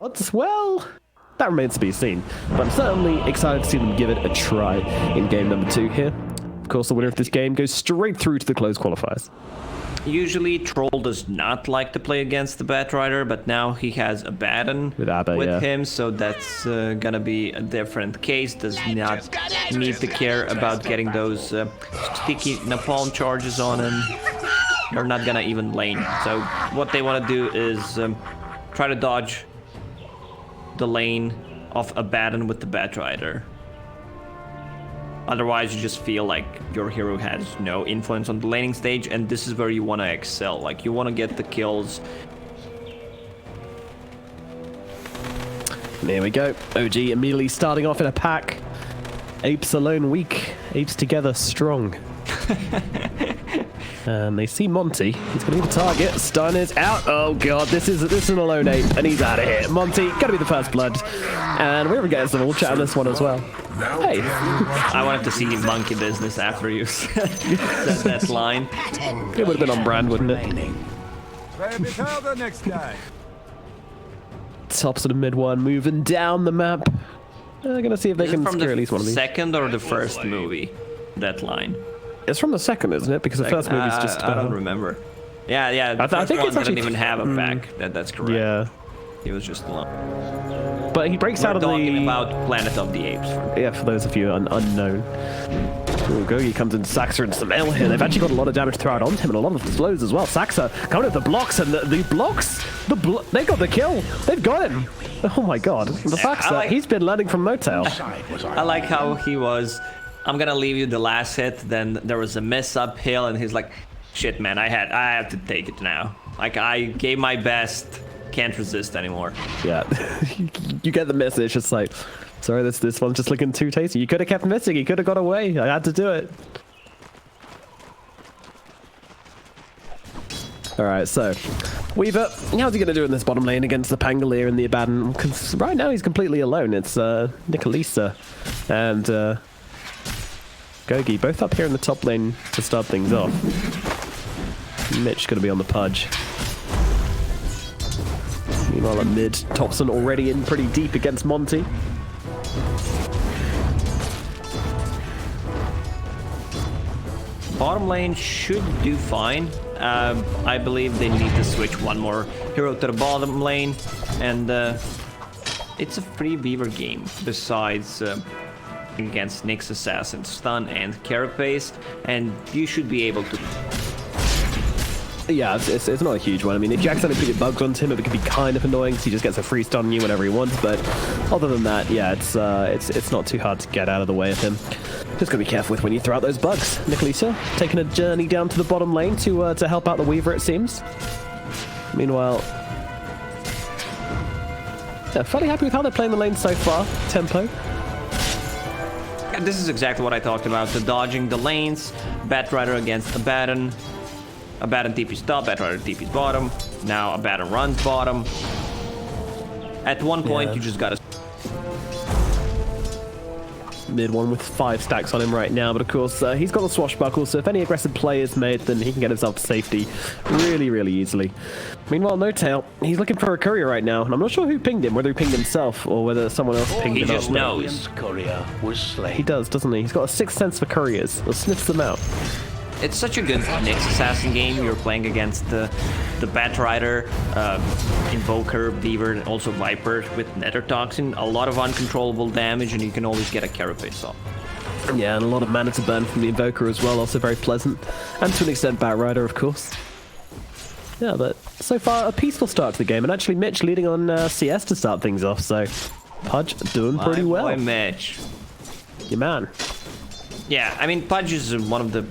Well, that remains to be seen. But I'm certainly excited to see them give it a try in game number 2 here. Of course, the winner of this game goes straight through to the closed qualifiers. Usually, Troll does not like to play against the Batrider, but now he has a Baton with him, so that's gonna be a different case. Does not need to care about getting those sticky napalm charges on him. They're not gonna even lane. So what they want to do is try to dodge the lane of a Baton with the Batrider. Otherwise, you just feel like your hero has no influence on the laning stage, and this is where you want to excel. Like, you want to get the kills. There we go. OG immediately starting off in a pack. Apes alone weak, apes together strong. And they see Monty. He's going to be the target. Stun is out. Oh god, this is an alone ape, and he's out of here. Monty, going to be the first blood. And we're getting some all chat on this one as well. Hey. I wanted to see monkey business after you said that line. It would have been on brand, wouldn't it? Tops of the mid one, moving down the map. They're going to see if they can secure at least one of these. Second or the first movie, that line? It's from the second, isn't it? Because the first movie's just... I don't remember. Yeah. I think it's actually... didn't even have a pack. That's correct. Yeah. He was just alone. But he breaks out of the... talking about Planet of the Apes. Yeah, for those of you unknown. Ooh, Gogi comes in SumaiL and SumaiL here. They've actually got a lot of damage thrown onto him and a lot of slows as well. Saksa coming with the blocks, and the blocks, they got the kill. They've got him. Oh my god. The Saksa, he's been learning from NOtail. I like how he was, I'm gonna leave you the last hit, then there was a miss uphill, and he's like, shit man, I have to take it now. Like, I gave my best, can't resist anymore. Yeah, you get the message, it's like, sorry, this one's just looking too tasty. You could have kept missing, you could have got away, I had to do it. Alright, so, Weaver, how's he going to do in this bottom lane against the Pangolier and the Abaddon? Because right now he's completely alone. It's Nikolica and Gogi, both up here in the top lane to start things off. Mitch going to be on the Pudge. Meanwhile at mid, Topson already in pretty deep against Monti. Bottom lane should do fine. I believe they need to switch one more hero to the bottom lane, and it's a free Weaver game besides against Nyx Assassin, Stun and Carapace, and you should be able to... Yeah, it's not a huge one. I mean, if you accidentally put your bugs onto him, it could be kind of annoying because he just gets a free stun on you whenever he wants, but other than that, yeah, it's not too hard to get out of the way of him. Just gotta be careful with when you throw out those bugs. Nikolica taking a journey down to the bottom lane to help out the Weaver, it seems. Meanwhile, yeah, fairly happy with how they're playing the lane so far. Tempo. And this is exactly what I talked about, the dodging the lanes, Batrider against Abaddon. Abaddon TP's top, Batrider TP's bottom. Now Abaddon runs bottom. At one point, you just gotta... Mid one with 5 stacks on him right now, but of course he's got the swashbuckle, so if any aggressive play is made, then he can get himself to safety really easily. Meanwhile, NOtail, he's looking for a courier right now, and I'm not sure who pinged him, whether he pinged himself or whether someone else pinged him. He just knows. Courier was slain. He does, doesn't he? He's got a 6th sense for couriers. Or sniffs them out. It's such a good Nyx Assassin game. You're playing against the Batrider, Invoker, Beaver, and also Viper with Nether Toxin. A lot of uncontrollable damage, and you can always get a Carapace off. Yeah, and a lot of mana to burn from the Invoker as well, also very pleasant. And to an extent, Batrider, of course. Yeah, but so far, a peaceful start to the game, and actually Mitch leading on CS to start things off, so Pudge doing pretty well. My boy Mitch. Your man. Yeah, I mean, Pudge is one of the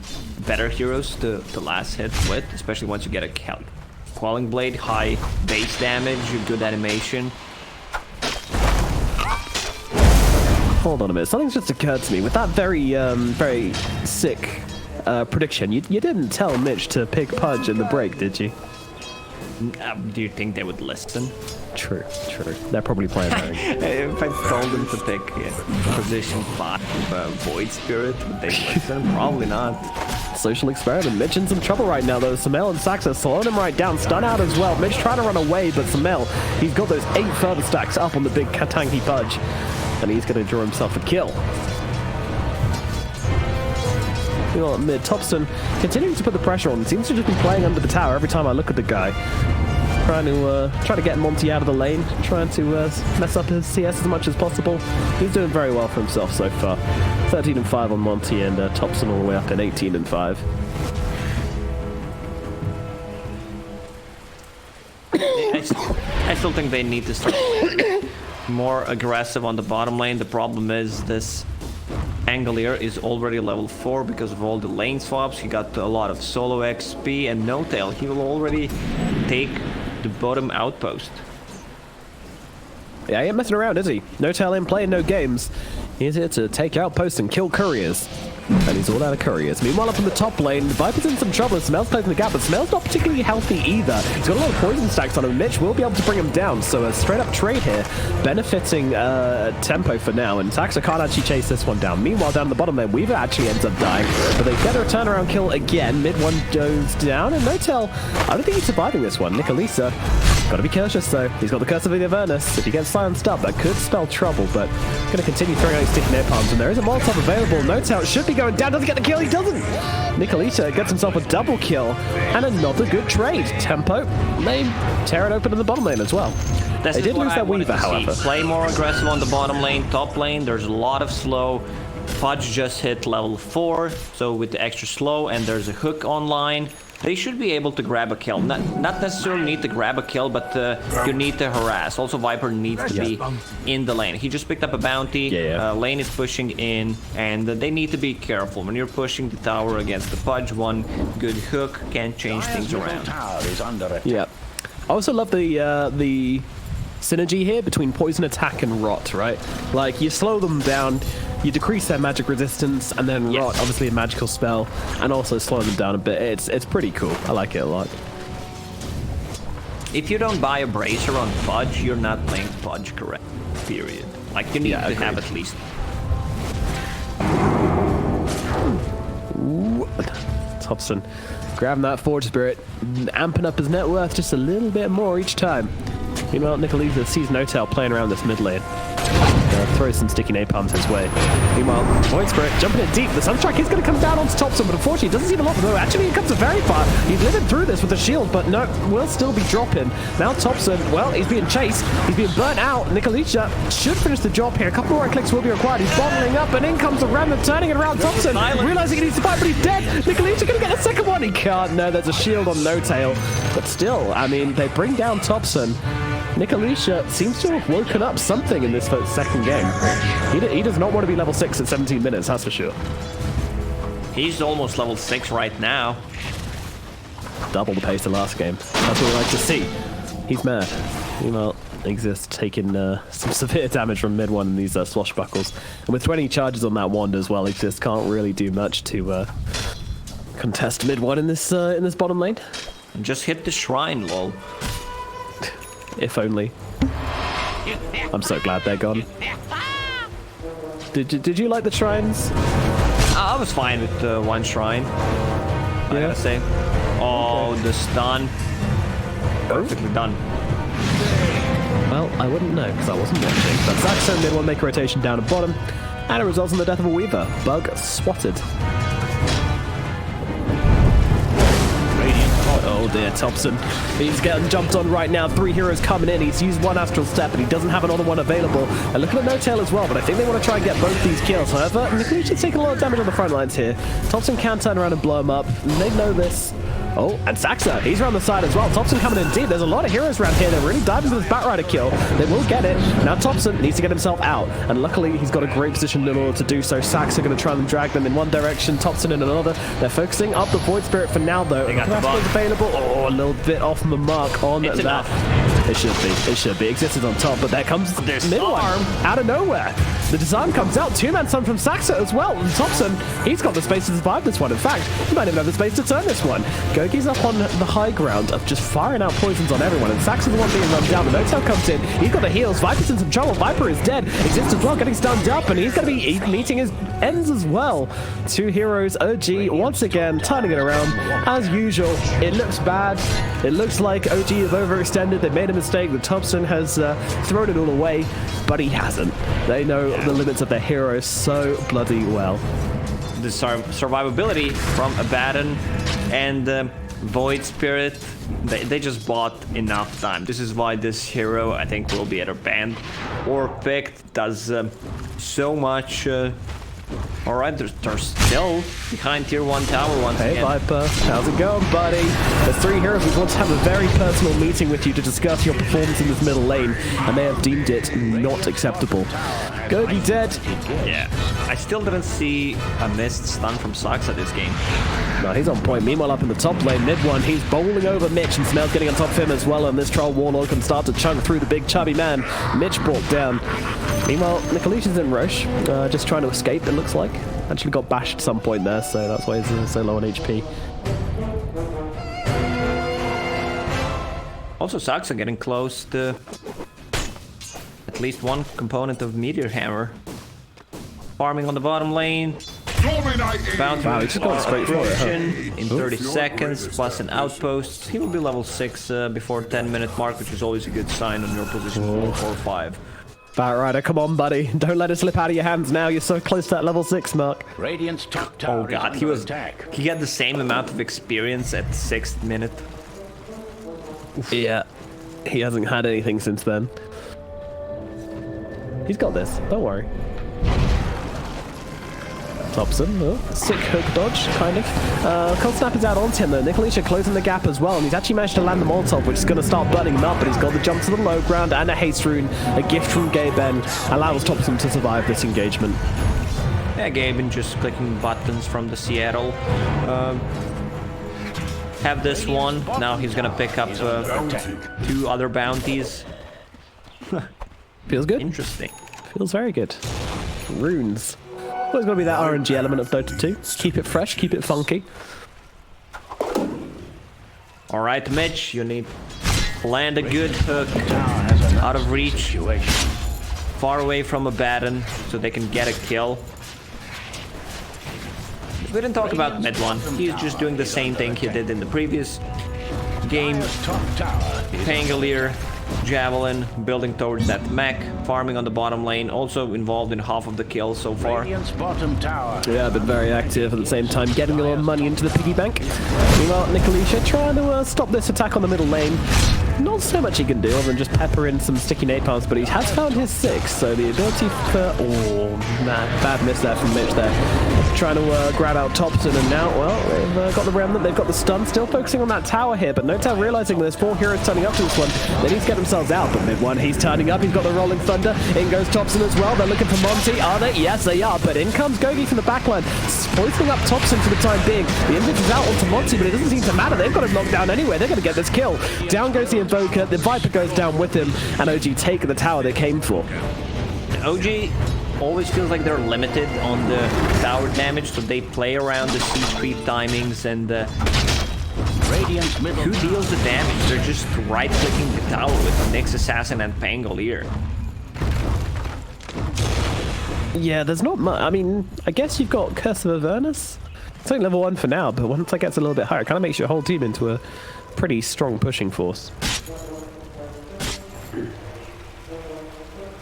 better heroes to last hit with, especially once you get a Quelling Blade, high base damage, good animation. Hold on a minute, something's just occurred to me. With that very sick prediction, you didn't tell Mitch to pick Pudge in the break, did you? Do you think they would listen? True. They're probably playing If I told them to pick position 5 Void Spirit, would they listen? Probably not. Social experiment. Mitch in some trouble right now, though. SumaiL and Saksa slowing him right down. Stun out as well. Mitch trying to run away, but SumaiL, he's got those 8 further stacks up on the big tanky Pudge. And he's going to draw himself a kill. Mid, Topson continuing to put the pressure on. Seems to just be playing under the tower every time I look at the guy. Trying to get Monti out of the lane, trying to mess up his CS as much as possible. He's doing very well for himself so far. 13-5 on Monti, and Topson all the way up in 18-5. I still think they need to start more aggressive on the bottom lane. The problem is this Angolier is already level 4 because of all the lane swaps. He got a lot of solo XP, and NOtail, he will already take the bottom outpost. Yeah, he ain't messing around, is he? NOtail ain't playing no games. He's here to take outposts and kill couriers. And he's all out of couriers. Meanwhile, up in the top lane, Viper's in some trouble. SumaiL's closing the gap, but SumaiL's not particularly healthy either. He's got a lot of poison stacks on him. Mitch will be able to bring him down, so a straight-up trade here, benefiting tempo for now, and Saksa can't actually chase this one down. Meanwhile, down the bottom lane, Weaver actually ends up dying, but they get a turnaround kill again. Mid one goes down, and NOtail, I don't think he's surviving this one. Nikolica, gotta be cautious though. He's got the Curse of the Avernus. If he gets silenced up, that could spell trouble, but gonna continue throwing out his sticky napalms, and there is a Molotov available. NOtail should be going down, doesn't get the kill, he doesn't! Nikolica gets himself a double kill, and another good trade. Tempo, lane, tear it open in the bottom lane as well. They did lose their Weaver, however. Play more aggressive on the bottom lane, top lane, there's a lot of slow. Pudge just hit level 4, so with the extra slow, and there's a hook online. They should be able to grab a kill. Not necessarily need to grab a kill, but you need to harass. Also, Viper needs to be in the lane. He just picked up a bounty. Lane is pushing in, and they need to be careful. When you're pushing the tower against the Pudge, one good hook can change things around. Yeah. I also love the synergy here between poison attack and rot, right? Like, you slow them down, you decrease their magic resistance, and then rot, obviously a magical spell, and also slow them down a bit. It's pretty cool. I like it a lot. If you don't buy a bracer on Pudge, you're not playing Pudge correct, period. Like, you need to have at least. Ooh. Topson grabbing that Forge Spirit, amping up his net worth just a little bit more each time. Meanwhile, Nikolica sees NOtail playing around this mid lane. Throws some sticky napalms his way. Meanwhile, Void Spirit jumping in deep. The Sunstrike is going to come down onto Topson, but unfortunately, it doesn't seem a lot. Though actually, he comes very far. He's living through this with the shield, but no, will still be dropping. Now Topson, well, he's being chased. He's being burnt out. Nikolica should finish the job here. A couple more right clicks will be required. He's bottling up, and in comes the Remnant, turning it around Topson, realizing he needs to fight, but he's dead. Nikolica going to get a second one. He can't. No, there's a shield on NOtail, but still, I mean, they bring down Topson. Nikolica seems to have woken up something in this second game. He does not want to be level 6 at 17 minutes, that's for sure. He's almost level 6 right now. Double the pace of last game. That's what we like to see. He's mad. Meanwhile, Exist taking some severe damage from mid one in these swashbuckles. And with 20 charges on that wand as well, Exist can't really do much to contest mid one in this bottom lane. Just hit the shrine, lol. If only. I'm so glad they're gone. Did you like the shrines? I was fine with one shrine. I gotta say. Oh, the stun. Perfectly done. Well, I wouldn't know because I wasn't watching. But Saksa mid one make a rotation down at bottom, and it results in the death of a Weaver. Bug swatted. Oh dear, Topson. He's getting jumped on right now. 3 heroes coming in. He's used one Astral Step, and he doesn't have another one available. And looking at NOtail as well, but I think they want to try and get both these kills. However, Nikolica's taking a lot of damage on the front lines here. Topson can turn around and blow him up. They know this. Oh, and Saksa, he's around the side as well. Topson coming in deep. There's a lot of heroes around here. They're really diving for this Batrider kill. They will get it. Now Topson needs to get himself out. And luckily, he's got a great position in order to do so. Saksa going to try and drag them in one direction. Topson in another. They're focusing up the Void Spirit for now, though. They got the bug available. Oh, a little bit off the mark on that. It should be. It should be. Existed on top, but there comes mid-arm out of nowhere. The disarm comes out. Two-man stun from Saksa as well. And Topson, he's got the space to survive this one. In fact, he might even have the space to turn this one. Gogi's up on the high ground of just firing out poisons on everyone, and Saksa's the one being run down. The NOtail comes in. He's got the heals. Viper's in some trouble. Viper is dead. Exists as well, getting stunned up, and he's going to be meeting his ends as well. Two heroes, OG, once again, turning it around. As usual, it looks bad. It looks like OG have overextended. They made a mistake. The Topson has thrown it all away, but he hasn't. They know the limits of their heroes so bloody well. The survivability from Abaddon and Void Spirit, they just bought enough time. This is why this hero, I think, will be either banned or picked. Does so much. Alright, they're still behind tier 1 tower once again. Hey Viper, how's it going, buddy? There's 3 heroes who want to have a very personal meeting with you to discuss your performance in this middle lane, and they have deemed it not acceptable. Gogi dead. Yeah, I still didn't see a missed stun from Saksa this game. No, he's on point. Meanwhile, up in the top lane, mid one, he's bowling over Mitch, and SumaiL getting on top of him as well, and this Troll Warlord can start to chunk through the big chubby man. Mitch brought down. Meanwhile, Nikolica's in Roche, just trying to escape, it looks like. Actually got bashed at some point there, so that's why he's so low on HP. Also, Saksa getting close to at least one component of Meteor Hammer. Farming on the bottom lane. Bounty wow, he's just going straight for it, huh? In 30 seconds, plus an outpost. He will be level 6 before 10-minute mark, which is always a good sign on your position 4 or 5. Batrider, come on, buddy. Don't let it slip out of your hands now. You're so close to that level 6 mark. Radiant's top tower. Oh god, he had the same amount of experience at 6th minute. Oof. Yeah, he hasn't had anything since then. He's got this, don't worry. Topson, sick hook dodge, kind of. Cold Snap is out onto him though. Nikolica closing the gap as well, and he's actually managed to land the Molotov, which is going to start burning him up, but he's got the jump to the low ground and a haste rune. A gift from Gaben allows Topson to survive this engagement. Yeah, Gaben just clicking buttons from the Seattle. Have this one. Now he's going to pick up 2 other bounties. Feels good. Interesting. Feels very good. Runes. Always got to be that RNG element of Dota 2. Keep it fresh, keep it funky. Alright, Mitch, you need to land a good hook out of reach, far away from Abaddon, so they can get a kill. We didn't talk about mid one. He's just doing the same thing he did in the previous game. Pangolier, Javelin, building towards that mech, farming on the bottom lane, also involved in half of the kills so far. Yeah, but very active at the same time, getting a lot of money into the piggy bank. Meanwhile, Nikolica trying to stop this attack on the middle lane. Not so much he can do other than just pepper in some sticky napalms, but he has found his 6, so the ability for... Oh, man, bad miss there from Mitch there. Trying to grab out Topson, and now, well, they've got the Remnant, they've got the stun, still focusing on that tower here, but NOtail realizing there's 4 heroes turning up to this one, they need to get themselves out, but mid one, he's turning up, he's got the Rolling Thunder, in goes Topson as well, they're looking for Monti, are they? Yes, they are, but in comes Gogi from the backline, poisoning up Topson for the time being. The Invis is out onto Monti, but it doesn't seem to matter, they've got him locked down anyway, they're going to get this kill. Down goes the Invoker, the Viper goes down with him, and OG take the tower they came for. OG always feels like they're limited on the tower damage, so they play around the siege creep timings and who deals the damage? They're just right-clicking the tower with Nyx Assassin and Pangolier. Yeah, there's not much. I mean, I guess you've got Curse of Avernus. It's only level 1 for now, but once it gets a little bit higher, it kind of makes your whole team into a pretty strong pushing force.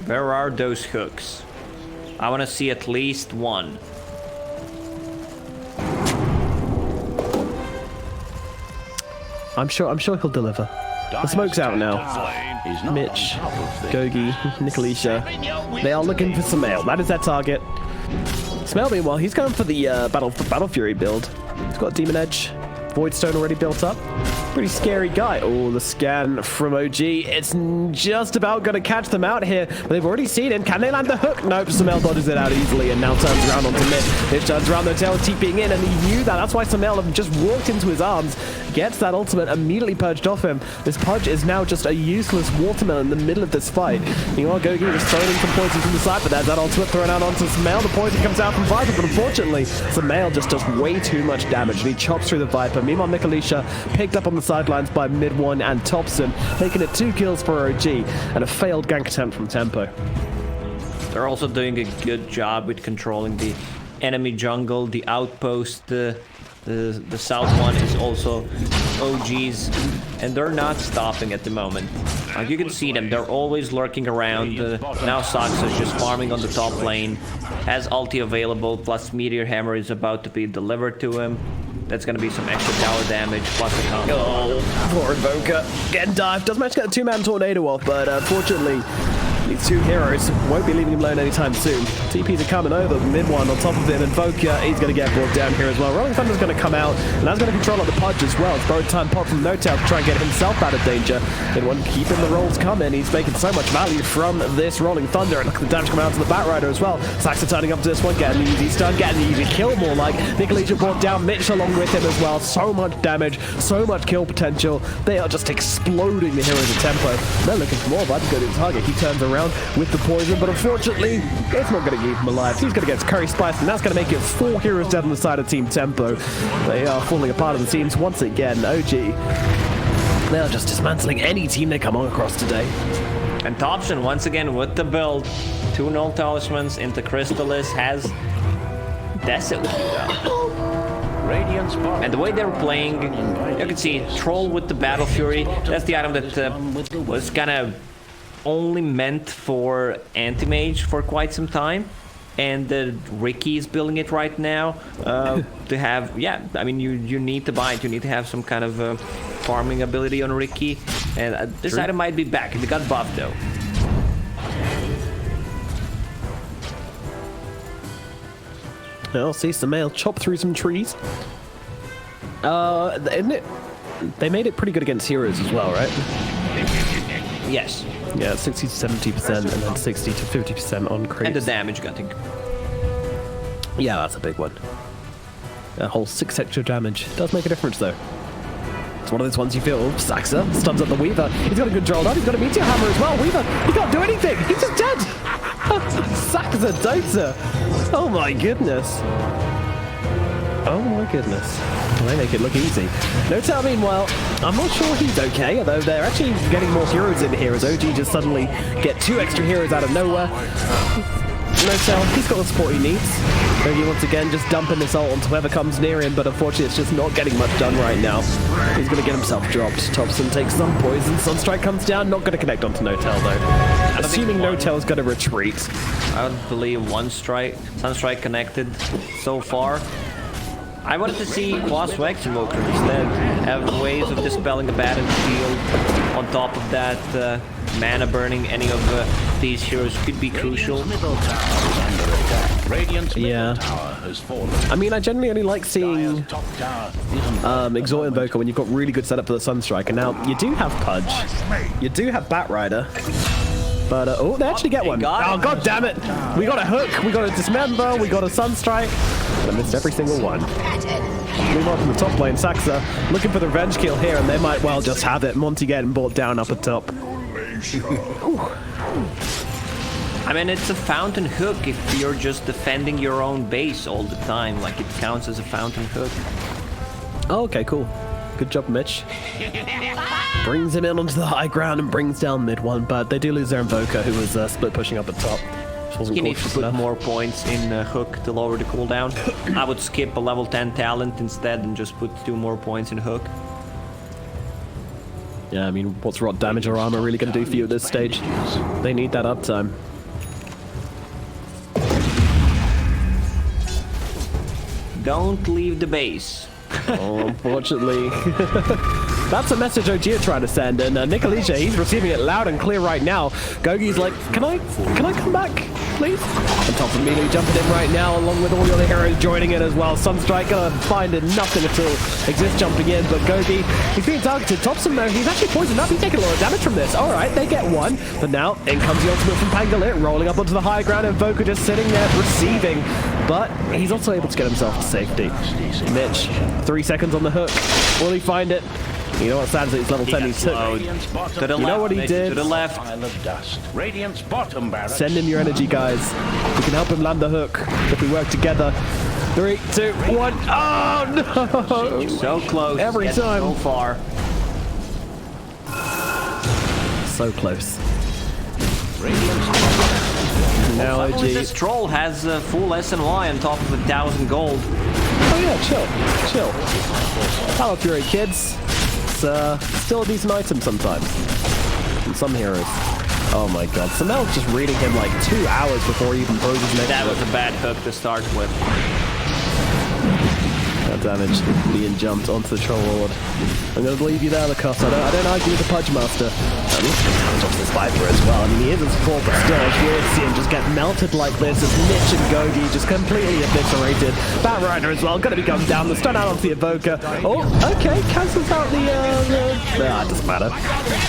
Where are those hooks? I want to see at least one. I'm sure he'll deliver. The smoke's out now. Mitch, Gogi, Nikolica. They are looking for SumaiL. That is their target. SumaiL, meanwhile, he's going for the Battle Fury build. He's got Demon Edge, Voidstone already built up. Pretty scary guy. Oh, the scan from OG. It's just about going to catch them out here, but they've already seen him. Can they land the hook? Nope, SumaiL dodges it out easily and now turns around onto mid. Mitch turns around, NOtail TPing in, and he knew that. That's why SumaiL have just walked into his arms. gets that ultimate immediately purged off him. This Pudge is now just a useless watermelon in the middle of this fight. Meanwhile, Gogi just throwing some poison from the side, but there's that ultimate thrown out onto SumaiL. The poison comes out from Viper, but unfortunately, SumaiL just does way too much damage, and he chops through the Viper. Meanwhile, Nikolica picked up on the sidelines by midone and Topson, making it 2 kills for OG, and a failed gank attempt from Tempo. They're also doing a good job with controlling the enemy jungle, the outpost. The south one is also OG's, and they're not stopping at the moment. Like you can see them, they're always lurking around. Now Saksa is just farming on the top lane, has ulti available, plus Meteor Hammer is about to be delivered to him. That's gonna be some extra tower damage, plus a combo. Oh, poor Invoker. Getting dived. Doesn't manage to get the 2-man tornado off, but unfortunately, these 2 heroes won't be leaving him alone anytime soon. TPs are coming over, mid one on top of him. Invoker, he's going to get brought down here as well. Rolling Thunder's going to come out, and that's going to control up the Pudge as well. It's borrowed time pop from NOtail to try and get himself out of danger. Mid one keeping the rolls coming. He's making so much value from this Rolling Thunder, and look at the damage coming out to the Batrider as well. Saksa turning up to this one, getting the easy stun, getting the easy kill more like. Nikolica brought down Mitch along with him as well. So much damage, so much kill potential. They are just exploding the heroes of Tempo. They're looking for more, but to go to the target. He turns around with the poison, but unfortunately, it's not going to keep him alive. He's going to get Curry Spice, and that's going to make it 4 heroes dead on the side of Team Tempo. They are falling apart of the teams once again. OG, they are just dismantling any team they come on across today. And Topson, once again, with the build. 2 null talismans into Crystallis, has Desert. And the way they're playing, you can see Troll with the Battle Fury. That's the item that was kind of only meant for anti-mage for quite some time, and Ricky is building it right now to have, I mean, you need to buy it. You need to have some kind of farming ability on Ricky, and this item might be back. It got buffed though. I'll see SumaiL chop through some trees. They made it pretty good against heroes as well, right? Yes. Yeah, 60 to 70%, and then 60 to 50% on creeps. And the damage gutting. Yeah, that's a big one. A whole 6 extra damage. Does make a difference, though. It's one of those ones you feel. Saksa stuns up the Weaver. He's got a good drill up. He's got a Meteor Hammer as well. Weaver, he can't do anything. He's just dead. Saksa Dota. Oh my goodness. Oh my goodness. They make it look easy. NOtail, meanwhile, I'm not sure he's okay, although they're actually getting more heroes in here as OG just suddenly get 2 extra heroes out of nowhere. NOtail, he's got the support he needs. OG once again just dumping this ult onto whoever comes near him, but unfortunately it's just not getting much done right now. He's going to get himself dropped. Topson takes some poison. Sunstrike comes down, not going to connect onto NOtail though. Assuming NOtail is going to retreat. I would believe Sunstrike connected so far. I wanted to see Quas Wax Invoker instead, have ways of dispelling a battlefield. On top of that, mana burning any of these heroes could be crucial. Yeah. I mean, I generally only like seeing Exalt Invoker when you've got really good setup for the Sunstrike. And now, you do have Pudge, you do have Batrider. But, oh, they actually get one. Oh, god damn it. We got a hook, we got a dismember, we got a Sunstrike. But I missed every single one. Meanwhile, from the top lane, Saksa looking for the revenge kill here, and they might well just have it. Monti getting brought down up at top. I mean, it's a fountain hook if you're just defending your own base all the time. Like, it counts as a fountain hook. Oh, okay, cool. Good job, Mitch. Brings him in onto the high ground and brings down mid one, but they do lose their Invoker, who was split pushing up at top. He needs to put more points in Hook to lower the cooldown. I would skip a level 10 talent instead and just put 2 more points in Hook. Yeah, I mean, what's rot damage or armor really going to do for you at this stage? They need that uptime. Don't leave the base. Oh, unfortunately. That's a message OG are trying to send, and Nikolica, he's receiving it loud and clear right now. Gogi's like, can I come back, please? And Topson immediately jumping in right now, along with all the other heroes joining in as well. Sunstrike gonna find it, nothing at all. Exist jumping in, but Gogi, he's being targeted. Topson though, he's actually poisoned up. He's taking a lot of damage from this. All right, they get one, but now in comes the ultimate from Pangalit, rolling up onto the high ground, and Invoker just sitting there receiving. but he's also able to get himself to safety. Mitch, 3 seconds on the hook. Will he find it? You know what stands at his level 10? He's took. To the you know left, what he did? To the left. Send him your energy, guys. We can help him land the hook if we work together. 3, 2, 1. Oh no! So close. Every time. So far. So close. Now OG. This troll has full SNY on top of 1,000 gold. Oh yeah, chill. Power Fury, kids. It's still a decent item sometimes. And some heroes. Oh my god. SumaiL's just reading him like 2 hours before he even throws his next That was a bad hook to start with. That damage being jumped onto the troll lord. I'm going to leave you there, Lacoste. I don't argue with the Pudge Master. I mean, damage off this Viper as well. I mean, he is a support, but still, it's weird to see him just get melted like this as Mitch and Gogi just completely eviscerated. Bat Rider as well, going to be going down. The stun out onto the Evoker. Oh, okay, cancels out the... it doesn't matter.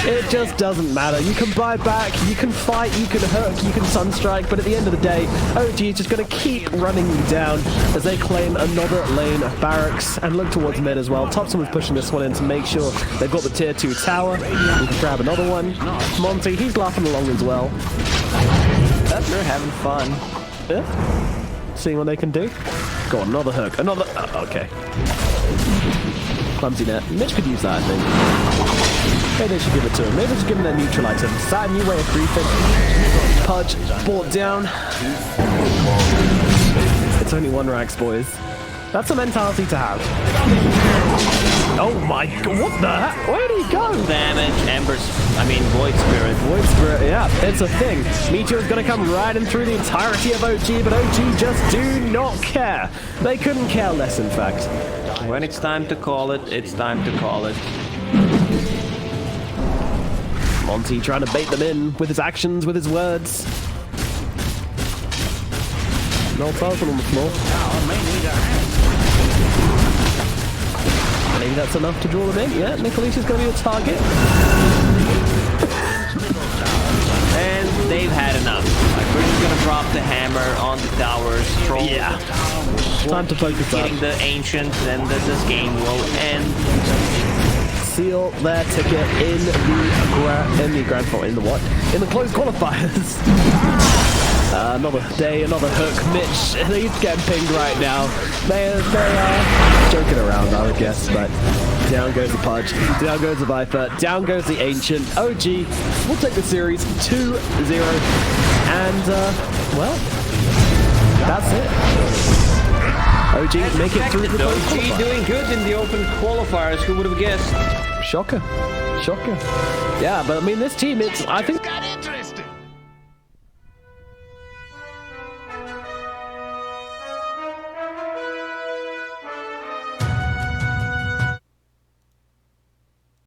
It just doesn't matter. You can buy back, you can fight, you can hook, you can sunstrike, but at the end of the day, OG is just going to keep running you down as they claim another lane of barracks and look towards mid as well. Topson was pushing this one in to make sure they've got the tier 2 tower. We can grab another one. Monti, he's laughing along as well. They're having fun. Yeah. Seeing what they can do. Go on, another hook. Another... okay. Clumsy net. Mitch could use that, I think. Maybe they should give it to him. Maybe they should give him that neutral item. Sad new way of creeping. Pudge brought down. It's only 1 Rax, boys. That's a mentality to have. Oh my god, what the heck? Where did he go? Damage, Void Spirit. Void Spirit, yeah, it's a thing. Meteor's gonna come riding through the entirety of OG, but OG just do not care. They couldn't care less, in fact. When it's time to call it, it's time to call it. Monti trying to bait them in with his actions, with his words. No Topson on the floor. Maybe that's enough to draw them in. Yeah, Nikolicia's going to be a target. And they've had enough. Like, we're just going to drop the hammer on the towers. Troll. Yeah. Time to focus up. Getting the ancient, then this game will end. Seal their ticket in the grand final. In the what? In the closed qualifiers. Another day, another hook. Mitch, he's getting pinged right now. They are joking around, I would guess, but down goes the Pudge, down goes the Viper, down goes the Ancient. OG will take the series 2-0, and, well, that's it. OG make it through the OG doing good in the open qualifiers, who would have guessed? Shocker. Yeah, but I mean, this team, I think